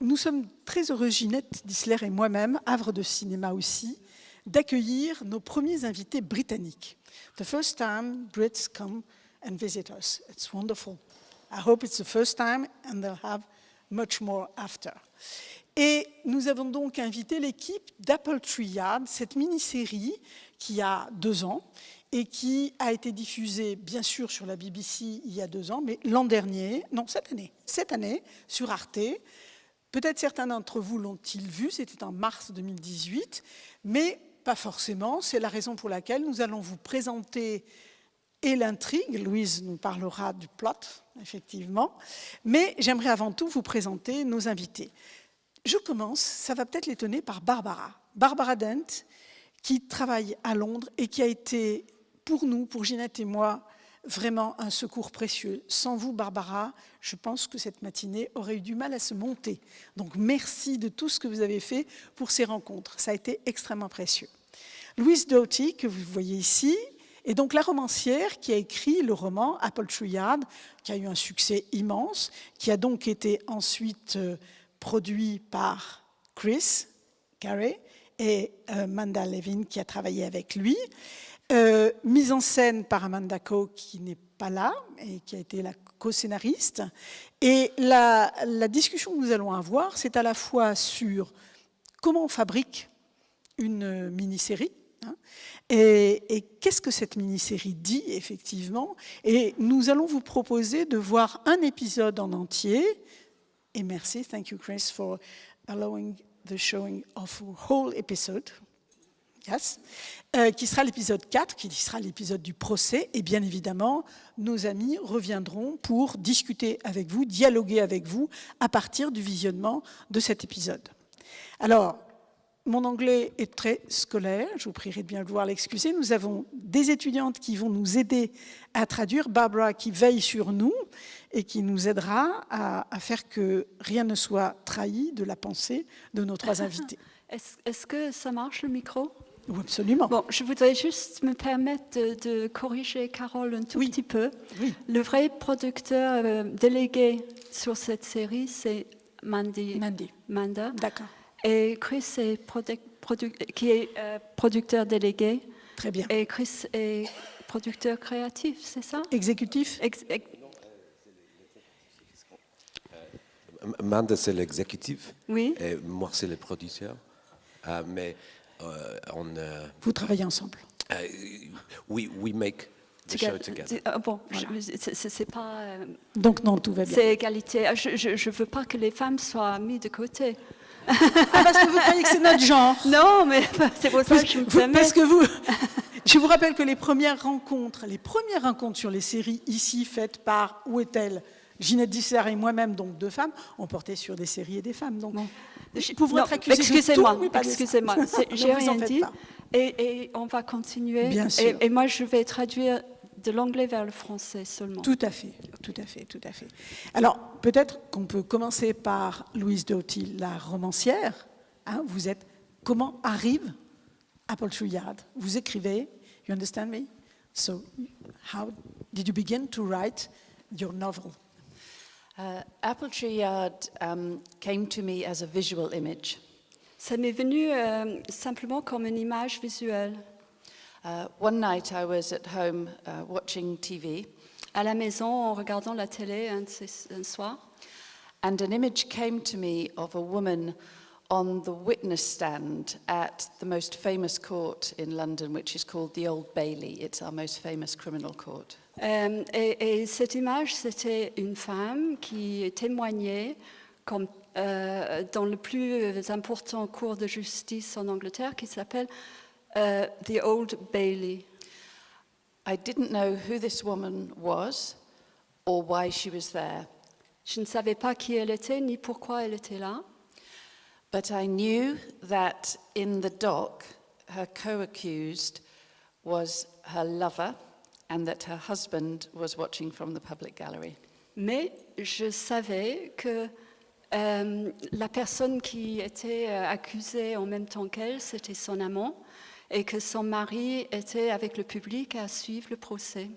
nous sommes très heureux, Ginette Dissler et moi-même, Havre de cinéma aussi, d'accueillir nos premiers invités britanniques. The first time Brits come and visit us. It's wonderful. I hope it's the first time and they'll have much more after. Et nous avons donc invité l'équipe d'Apple Tree Yard, cette mini-série qui a 2 ans et qui a été diffusée bien sûr sur la BBC il y a 2 ans, mais l'an dernier, non cette année sur Arte. Peut-être certains d'entre vous l'ont-ils vu, c'était en mars 2018, mais pas forcément. C'est la raison pour laquelle nous allons vous présenter et l'intrigue. Louise nous parlera du plot, effectivement. Mais j'aimerais avant tout vous présenter nos invités. Je commence, ça va peut-être l'étonner, par Barbara. Barbara Dent, qui travaille à Londres et qui a été, pour nous, pour Ginette et moi, vraiment un secours précieux. Sans vous, Barbara, je pense que cette matinée aurait eu du mal à se monter. Donc merci de tout ce que vous avez fait pour ces rencontres. Ça a été extrêmement précieux. Louise Doughty, que vous voyez ici, est donc la romancière qui a écrit le roman Apple Tree Yard, qui a eu un succès immense, qui a donc été ensuite produit par Chris Carey et Manda Levin, qui a travaillé avec lui. Mise en scène par Amanda Coe, qui n'est pas là et qui a été la co-scénariste. Et la discussion que nous allons avoir, c'est à la fois sur comment on fabrique une mini-série, hein, et qu'est-ce que cette mini-série dit, effectivement. Et nous allons vous proposer de voir un épisode en entier. Et merci, thank you Chris for allowing the showing of a whole episode. Yes. Qui sera l'épisode 4, qui sera l'épisode du procès. Et bien évidemment, nos amis reviendront pour discuter avec vous, dialoguer avec vous à partir du visionnement de cet épisode. Alors, mon anglais est très scolaire, je vous prierai de bien vouloir l'excuser. Nous avons des étudiantes qui vont nous aider à traduire, Barbara qui veille sur nous et qui nous aidera à faire que rien ne soit trahi de la pensée de nos 3 invités. Est-ce que ça marche le micro ? Oui, absolument. Bon, je voudrais juste me permettre de corriger Carole un tout petit peu. Oui. Le vrai producteur délégué sur cette série, c'est Manda. D'accord. Et Chris est qui est producteur délégué. Très bien. Et Chris est producteur créatif, c'est ça ? Exécutif. Manda, c'est l'exécutif. Oui. Et moi, c'est le producteur. Mais vous travaillez ensemble. We make the show together. Bon, voilà. C'est pas... Donc non, tout va bien. C'est égalité. Je veux pas que les femmes soient mises de côté. Ah, parce que vous croyez que c'est notre genre. Non, mais c'est pour ça que je me permets. Parce que je vous rappelle que les premières rencontres sur les séries ici faites par Où est-elle ? Ginette Dissler et moi-même, donc 2 femmes, on portait sur des séries et des femmes. Donc, pour être accusé de tout, mais pas excusez-moi, j'ai rien dit. Et on va continuer. Bien sûr. Et moi, je vais traduire de l'anglais vers le français seulement. Tout à fait. Alors, peut-être qu'on peut commencer par Louise Doughty, la romancière. Hein, comment arrive Apple Tree Yard ? Vous écrivez, you understand me? So, how did you begin to write your novel? Apple Tree Yard came to me as a visual image. Ça m'est venu simplement comme une image visuelle. One night I was at home watching TV. À la maison, en regardant la télé un soir. And an image came to me of a woman on the witness stand at the most famous court in London, which is called the Old Bailey. It's our most famous criminal court. Et cette image, c'était une femme qui témoignait comme, dans le plus important cours de justice en Angleterre, qui s'appelle the Old Bailey. I didn't know who this woman was or why she was there. Je ne savais pas qui elle était ni pourquoi elle était là. But I knew that in the dock, her co-accused was her lover and that her husband was watching from the public gallery. Mais je savais que la personne qui était accusée en même temps qu'elle, c'était son amant, et que son mari était avec le public à suivre le procès.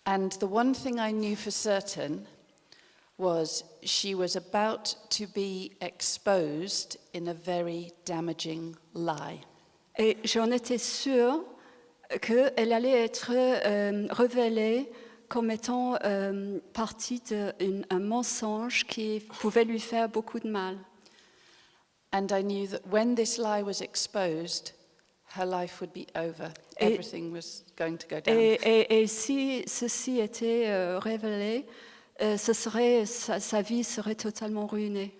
And the one thing I knew for certain was she was about to be exposed in a very damaging lie. Et j'en étais sûre qu'elle allait être révélée comme étant partie d'un mensonge qui pouvait lui faire beaucoup de mal. And I knew that when this lie was exposed, her life would be over. Et- Everything was going to go down. Et si ceci était révélé, sa vie serait totalement ruinée.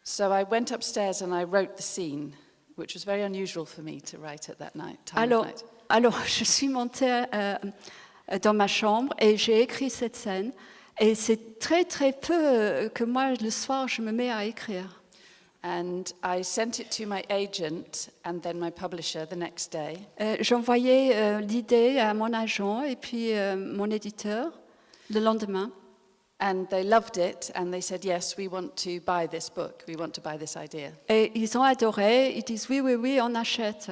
So I went upstairs and I wrote the scene, which was very unusual for me to write at that night, time of night. Alors, je suis montée dans ma chambre et j'ai écrit cette scène. Et c'est très, très peu que moi, le soir, je me mets à écrire. And I sent it to my agent and then my publisher the next day. J'envoyais l'idée à mon agent et puis mon éditeur le lendemain. And they loved it and they said, yes, we want to buy this book. We want to buy this idea. Et ils ont adoré. Ils disent oui, oui, oui, on achète.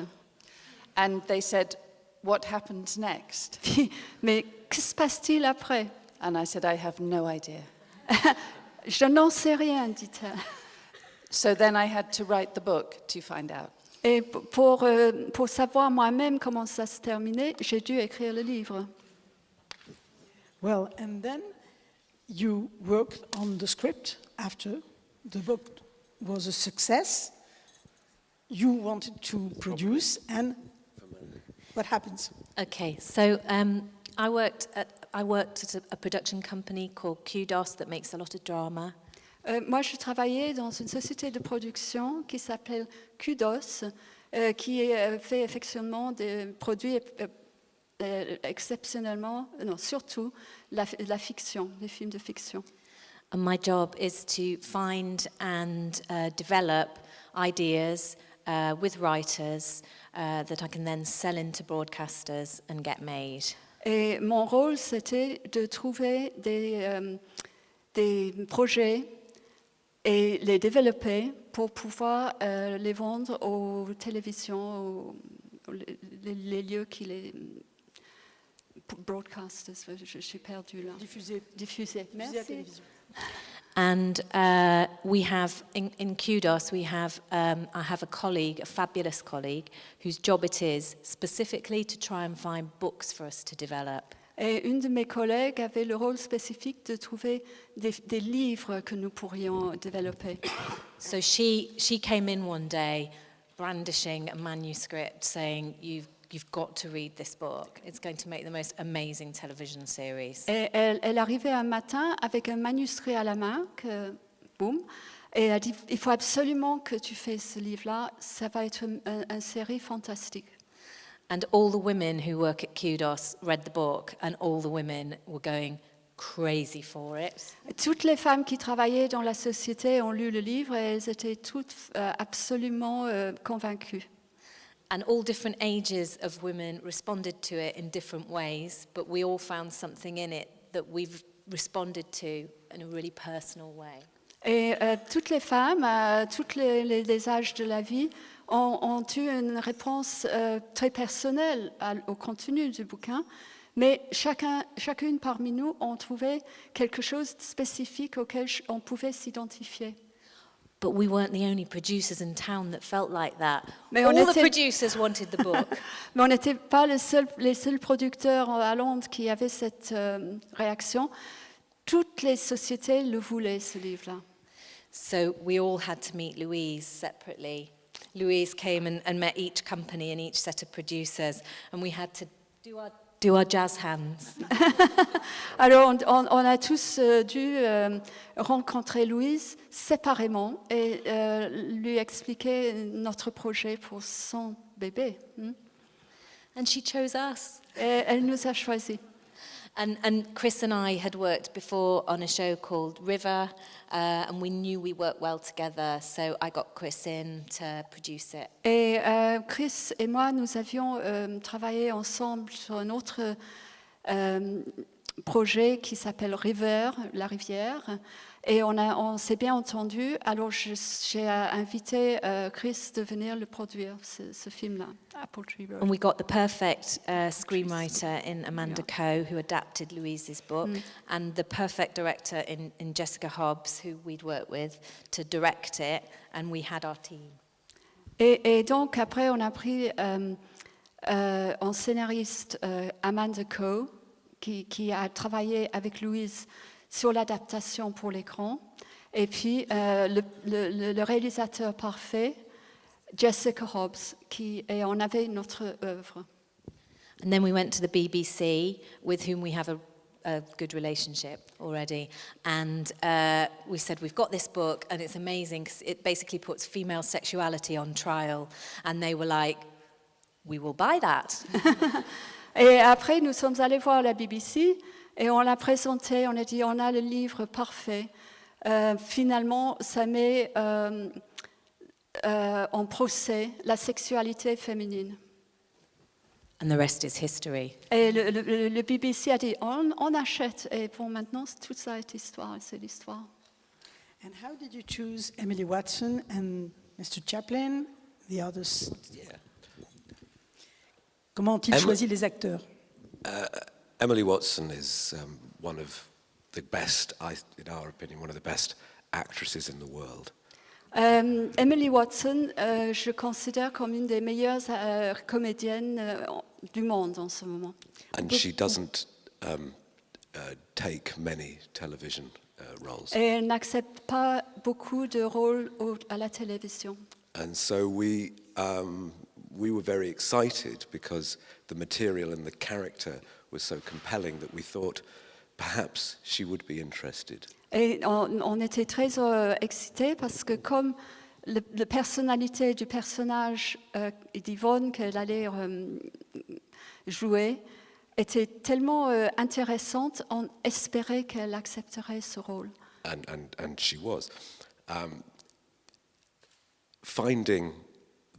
And they said, what happens next? Puis, mais que se passe-t-il après? And I said, I have no idea. Je n'en sais rien, dit-elle. So then I had to write the book to find out. Et pour savoir moi-même comment ça se terminait, j'ai dû écrire le livre. Well, and then you worked on the script after the book was a success. You wanted to produce, and what happens? Okay, so I worked at a production company called Kudos that makes a lot of drama. Moi, je travaillais dans une société de production qui s'appelle Kudos, qui fait effectivement des produits exceptionnellement, non, surtout la fiction, les films de fiction. And my job is to find and develop ideas with writers that I can then sell into broadcasters and get made. Et mon rôle, c'était de trouver des projets et les développer pour pouvoir les vendre aux télévisions, les lieux qui les... Broadcasters, je suis perdue là. Diffuser Diffuser. à la Merci. télévision. And we have, in Kudos, I have a colleague, a fabulous colleague, whose job it is specifically to try and find books for us to develop. Et une de mes collègues avait le rôle spécifique de trouver des livres que nous pourrions développer. So she came in one day brandishing a manuscript saying, You've got to read this book. It's going to make the most amazing television series. Et elle arrivait un matin avec un manuscrit à la main, boum, et elle a dit, il faut absolument que tu fasses ce livre-là, ça va être une série fantastique. And all the women who work at Kudos read the book, and all the women were going crazy for it. Toutes les femmes qui travaillaient dans la société ont lu le livre et elles étaient toutes absolument convaincues. And all different ages of women responded to it in different ways, but we all found something in it that we've responded to in a really personal way. Et toutes les femmes, à tous les âges de la vie, ont eu une réponse très personnelle au contenu du bouquin, mais chacune parmi nous ont trouvé quelque chose de spécifique auquel on pouvait s'identifier. But we weren't the only producers in town that felt like that. Mais All on the était- producers wanted the book. Mais on n'était pas les seuls producteurs à Londres qui avaient cette réaction. Toutes les sociétés le voulaient, ce livre-là. So we all had to meet Louise separately. Louise came and met each company and each set of producers, and we had to do our jazz hands. Alors, on a tous dû rencontrer Louise séparément et lui expliquer notre projet pour son bébé. And she chose us. Et elle nous a choisis. And Chris and I had worked before on a show called River, and we knew we worked well together, so I got Chris in to produce it. Et Chris et moi, nous avions travaillé ensemble sur un autre projet qui s'appelle River, la rivière. Et on s'est bien entendu, alors j'ai invité Chris de venir le produire, ce film-là, Apple Tree Road. And we got the perfect screenwriter in Amanda Coe, who adapted Louise's book, and the perfect director in Jessica Hobbs, who we'd worked with, to direct it, and we had our team. Et donc, après, on a pris en scénariste Amanda Coe, qui a travaillé avec Louise sur l'adaptation pour l'écran. Et puis, le réalisateur parfait, Jessica Hobbs, et on avait notre œuvre. And then we went to the BBC, with whom we have a good relationship already, and we said, we've got this book, and it's amazing, because it basically puts female sexuality on trial, and they were like, we will buy that. Et après, nous sommes allés voir la BBC, et on l'a présenté, on a dit, on a le livre parfait. Finalement, ça met en procès la sexualité féminine. And the rest is history. Et le BBC a dit, on achète. Et bon, maintenant, tout ça est histoire, c'est l'histoire. And how did you choose Emily Watson and Mr. Chaplin, the others? Comment ont-ils choisi les acteurs? Emily Watson is one of the best, in our opinion, one of the best actresses in the world. Emily Watson, je considère comme une des meilleures comédiennes du monde en ce moment. And she doesn't take many television roles. Et elle n'accepte pas beaucoup de rôles à la télévision. And so we were very excited because the material and the character was so compelling that we thought perhaps she would be interested. Et on était très excités parce que comme la personnalité du personnage d'Yvonne qu'elle allait jouer était tellement intéressante, on espérait qu'elle accepterait ce rôle. And she was. Finding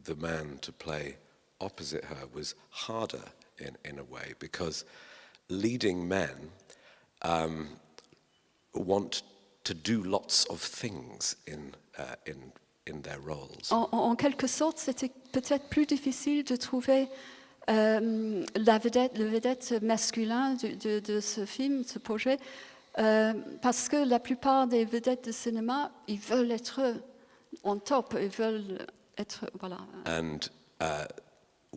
the man to play opposite her was harder in a way because leading men want to do lots of things in their roles. En quelque sorte, c'était peut-être plus difficile de trouver le vedette masculin de ce film, ce projet, parce que la plupart des vedettes de cinéma, ils veulent être on top, ils veulent être, voilà. And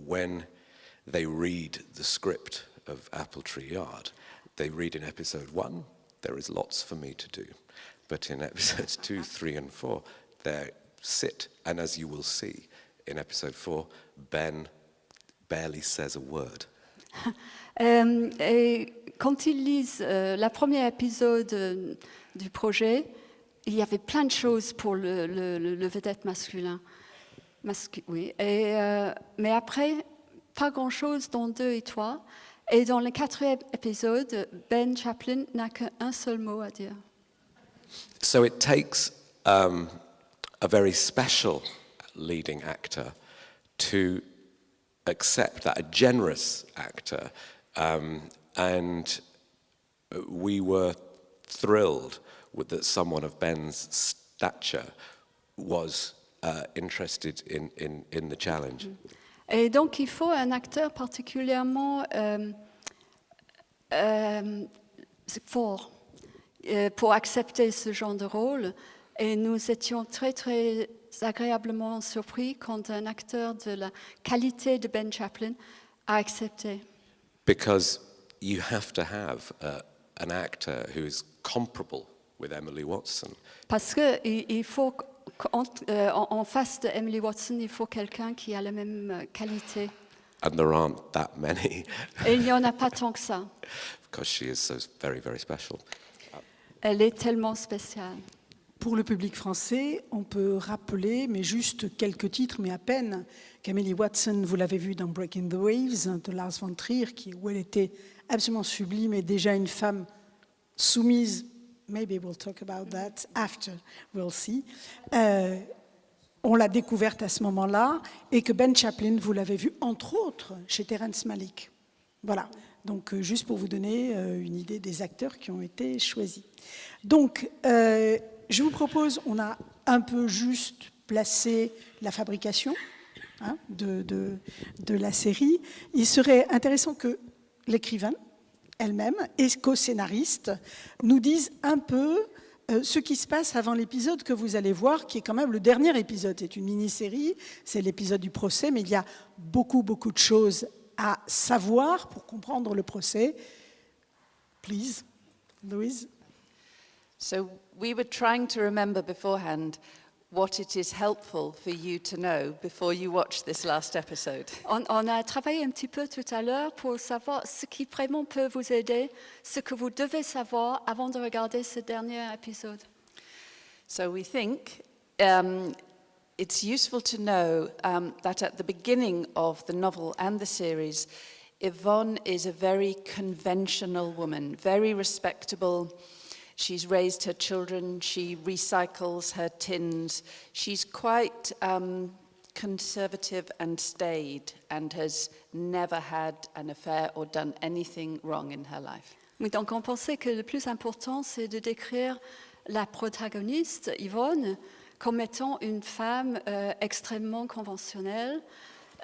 when they read the script of Apple Tree Yard, they read in episode 1, there is lots for me to do. But in episodes 2, 3 and 4, they sit, and as you will see, in episode 4, Ben barely says a word. Et quand ils lisent le premier épisode du projet, il y avait plein de choses pour le vedette masculin. Oui. Mais après, pas grand-chose dans 2 et 3. Et dans le 4e épisode, Ben Chaplin n'a qu'un seul mot à dire. So it takes a very special leading actor to accept that, a generous actor, and we were thrilled that someone of Ben's stature was interested in the challenge. Et donc, il faut un acteur particulièrement fort pour accepter ce genre de rôle. Et nous étions très, très agréablement surpris quand un acteur de la qualité de Ben Chaplin a accepté. Because you have to have an actor who is comparable with Emily Watson. Parce qu'il faut en face de Emily Watson, il faut quelqu'un qui a la même qualité. And there aren't that many. Et il n'y en a pas tant que ça. Because she is so very, very special. Elle est tellement spéciale. Pour le public français, on peut rappeler, mais juste quelques titres, mais à peine, qu'Emily Watson, vous l'avez vu dans Breaking the Waves de Lars von Trier, où elle était absolument sublime et déjà une femme soumise. Maybe we'll talk about that after, we'll see. On l'a découverte à ce moment-là, et que Ben Chaplin, vous l'avez vu entre autres chez Terrence Malick. Voilà, Donc, juste pour vous donner une idée des acteurs qui ont été choisis. Donc, je vous propose, on a un peu juste placé la fabrication de la série. Il serait intéressant que l'écrivaine elle-même et co-scénariste nous dise un peu ce qui se passe avant l'épisode que vous allez voir, qui est quand même le dernier épisode. C'est une mini-série, c'est l'épisode du procès, mais il y a beaucoup de choses à savoir pour comprendre le procès. Please, Louise. So we were trying to remember beforehand what it is helpful for you to know before you watch this last episode. On a travaillé un petit peu tout à l'heure pour savoir ce qui vraiment peut vous aider, ce que vous devez savoir avant de regarder ce dernier épisode. So we think it's useful to know that at the beginning of the novel and the series, Yvonne is a very conventional woman, very respectable. She's raised her children, she recycles her tins. She's quite conservative and staid and has never had an affair or done anything wrong in her life. Oui, donc on pensait que le plus important, c'est de décrire la protagoniste, Yvonne, comme étant une femme extrêmement conventionnelle,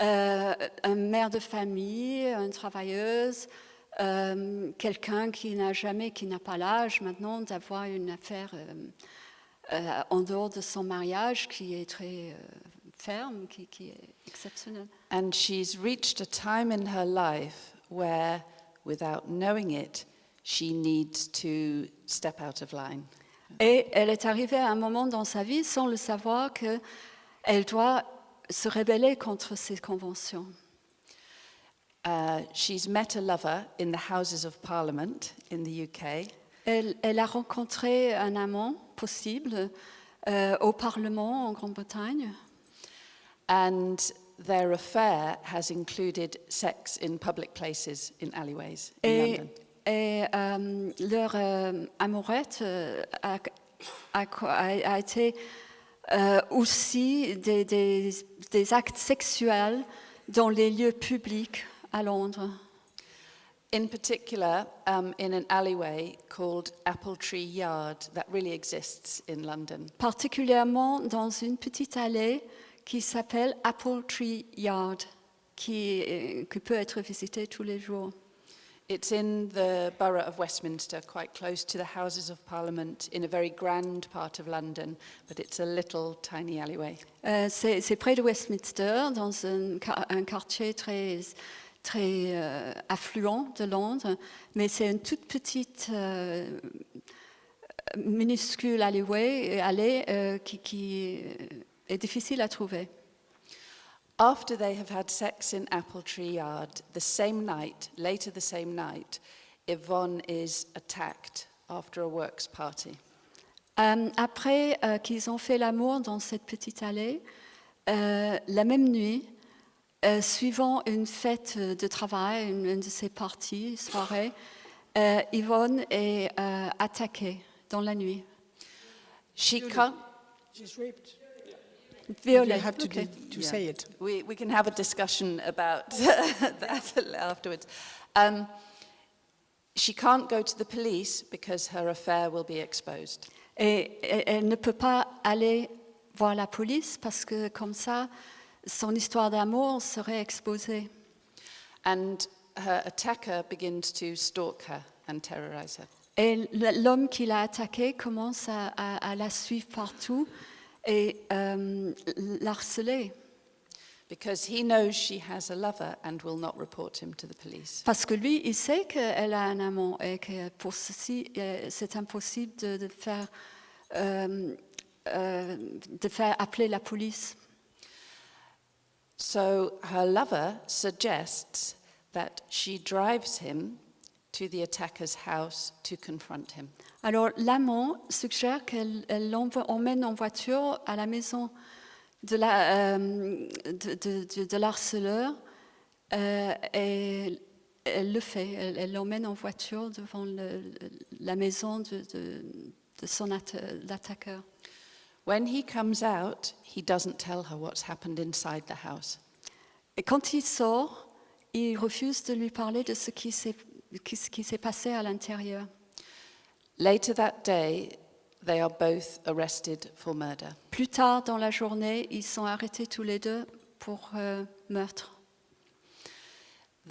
une mère de famille, une travailleuse, quelqu'un qui n'a pas l'âge maintenant d'avoir une affaire en dehors de son mariage qui est très ferme, qui est exceptionnelle. And she's reached a time in her life where, without knowing it, she needs to step out of line. Et elle est arrivée à un moment dans sa vie, sans le savoir, qu'elle doit se rebeller contre ces conventions. She's met a lover in the Houses of Parliament in the UK. Elle a rencontré un amant possible au Parlement en Grande-Bretagne. And their affair has included sex in public places, in alleyways in London. Et leur amourette a été aussi des actes sexuels dans les lieux publics à Londres. In particular, in an alleyway called Apple Tree Yard, that really exists in London. Particulièrement dans une petite allée qui s'appelle Apple Tree Yard, qui peut être visitée tous les jours. It's in the borough of Westminster, quite close to the Houses of Parliament, in a very grand part of London, but it's a little tiny alleyway. C'est près de Westminster, dans un quartier très affluent de Londres, mais c'est une toute petite, minuscule allée qui est difficile à trouver. After they have had sex in Apple Tree Yard, later the same night, Yvonne is attacked after a works party. Après qu'ils ont fait l'amour dans cette petite allée, la même nuit, suivant une fête de travail, une de ces parties, soirées, Yvonne est attaquée dans la nuit. She can't. She's raped. Violée. You have to, Okay. to say it. We can have a discussion about that afterwards. She can't go to the police because her affair will be exposed. Et elle ne peut pas aller voir la police parce que comme ça, son histoire d'amour serait exposée. And her attacker begins to stalk her and terrorize her. Et l'homme qui l'a attaquée commence à la suivre partout et l'harceler. Because he knows she has a lover and will not report him to the police. Parce que lui, il sait qu'elle a un amant et que pour ceci, c'est impossible de faire appeler la police. So her lover suggests that she drives him to the attacker's house to confront him. Alors l'amant suggère qu'elle l'emmène en voiture à la maison de l'harceleur et elle le fait. Elle l'emmène en voiture devant la maison de l'attaqueur. When he comes out, he doesn't tell her what's happened inside the house. Et quand il sort, il refuse de lui parler de ce qui s'est ce qui s'est passé à l'intérieur. Later that day, they are both arrested for murder. Plus tard dans la journée, ils sont arrêtés tous les deux pour meurtre.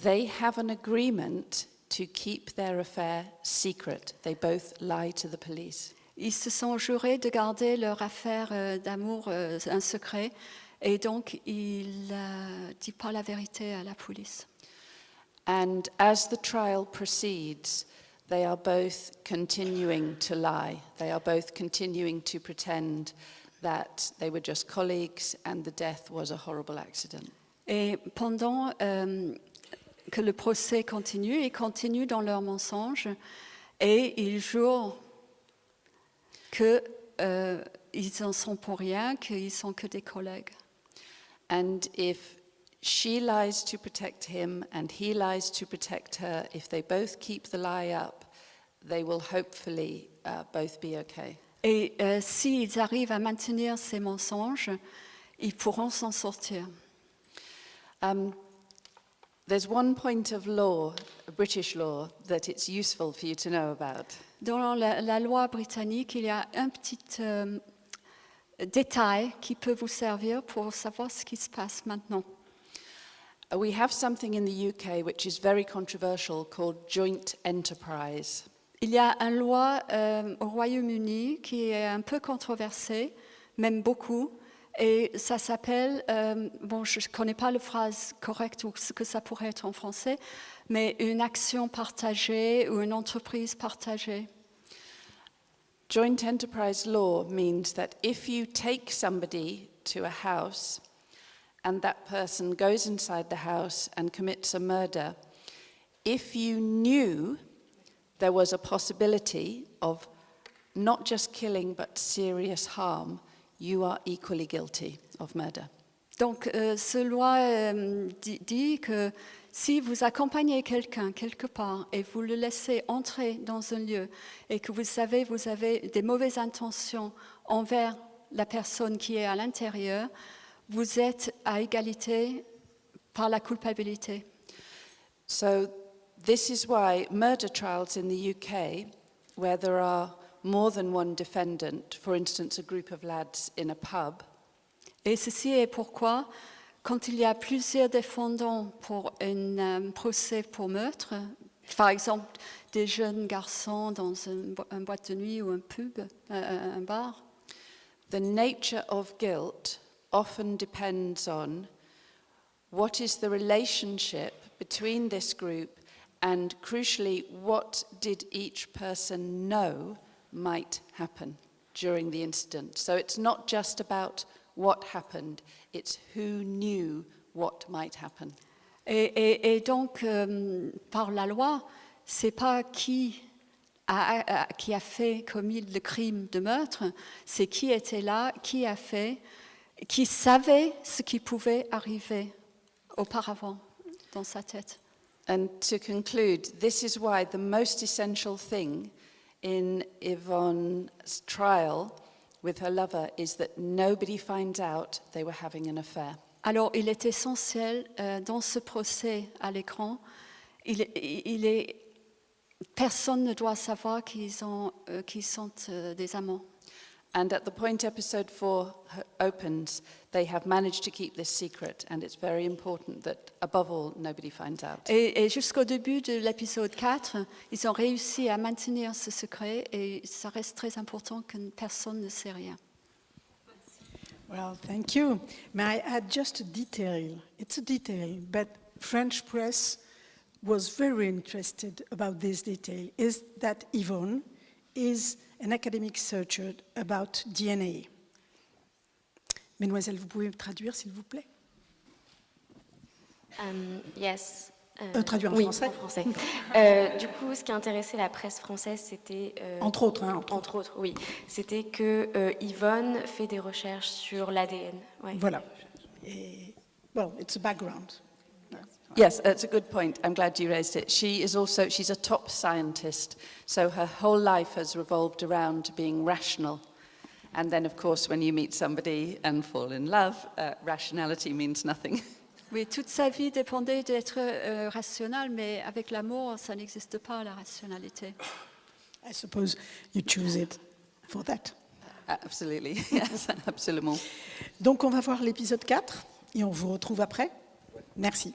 They have an agreement to keep their affair secret. They both lie to the police. Ils se sont jurés de garder leur affaire d'amour un secret et donc ils ne disent pas la vérité à la police. And as the trial proceeds, they are both continuing to lie. They are both continuing to pretend that they were just colleagues and the death was a horrible accident. Et pendant que le procès continue, ils continuent dans leurs mensonges et ils jurent qu'ils en sont pour rien, qu'ils sont que des collègues. And if she lies to protect him and he lies to protect her, if they both keep the lie up, they will hopefully both be okay. Et s'ils arrivent à maintenir ces mensonges, ils pourront s'en sortir. There's one point of law, British law, that it's useful for you to know about. Dans la loi britannique, il y a un petit détail qui peut vous servir pour savoir ce qui se passe maintenant. We have something in the UK which is very controversial called joint enterprise. Il y a une loi au Royaume-Uni qui est un peu controversée, même beaucoup, et ça s'appelle, je ne connais pas la phrase correcte ou ce que ça pourrait être en français, mais une action partagée ou une entreprise partagée. Joint enterprise law means that if you take somebody to a house and that person goes inside the house and commits a murder, if you knew there was a possibility of not just killing but serious harm, you are equally guilty of murder. Donc, cette loi dit que si vous accompagnez quelqu'un quelque part et vous le laissez entrer dans un lieu et que vous savez vous avez des mauvaises intentions envers la personne qui est à l'intérieur, vous êtes à égalité par la culpabilité. So this is why murder trials in the UK, where there are more than one defendant, for instance a group of lads in a pub, Et ceci est pourquoi, quand il y a plusieurs défendants pour un procès pour meurtre, par exemple des jeunes garçons dans une boîte de nuit ou un pub, un bar, the nature of guilt often depends on what is the relationship between this group and, crucially, what did each person know might happen during the incident. So it's not just about what happened, it's who knew what might happen. Et donc, par la loi, c'est pas qui a commis le crime de meurtre, c'est qui était là, qui a fait, qui savait ce qui pouvait arriver auparavant dans sa tête. And to conclude, this is why the most essential thing in Yvonne's trial with her lover is that nobody finds out they were having an affair. Alors, il est essentiel dans ce procès à l'écran, personne ne doit savoir qu'ils sont des amants. And at the point episode 4 opens, they have managed to keep this secret, and it's very important that, above all, nobody finds out. Et jusqu'au début de l'épisode 4, ils ont réussi à maintenir ce secret et ça reste très important que personne ne sait rien. Well, thank you. May I add just a detail? It's a detail, but French press was very interested about this detail, is that Yvonne is an academic researcher about DNA. Mesdemoiselles, vous pouvez me traduire, s'il vous plaît? Yes. Traduire en oui, français. en français. Du coup, ce qui intéressait la presse française, c'était... Entre autres, entre autres, oui. C'était que Yvonne fait des recherches sur l'ADN. Ouais. Voilà. Et, well, it's a background. Yes, that's a good point. I'm glad you raised it. She's a top scientist, so her whole life has revolved around being rational. And then, of course, when you meet somebody and fall in love, rationality means nothing. Oui, toute sa vie dépendait d'être rationnel, mais avec l'amour, ça n'existe pas, la rationalité. I suppose you choose it for that. Absolutely, yes, absolument. Donc on va voir l'épisode 4 et on vous retrouve après. Merci.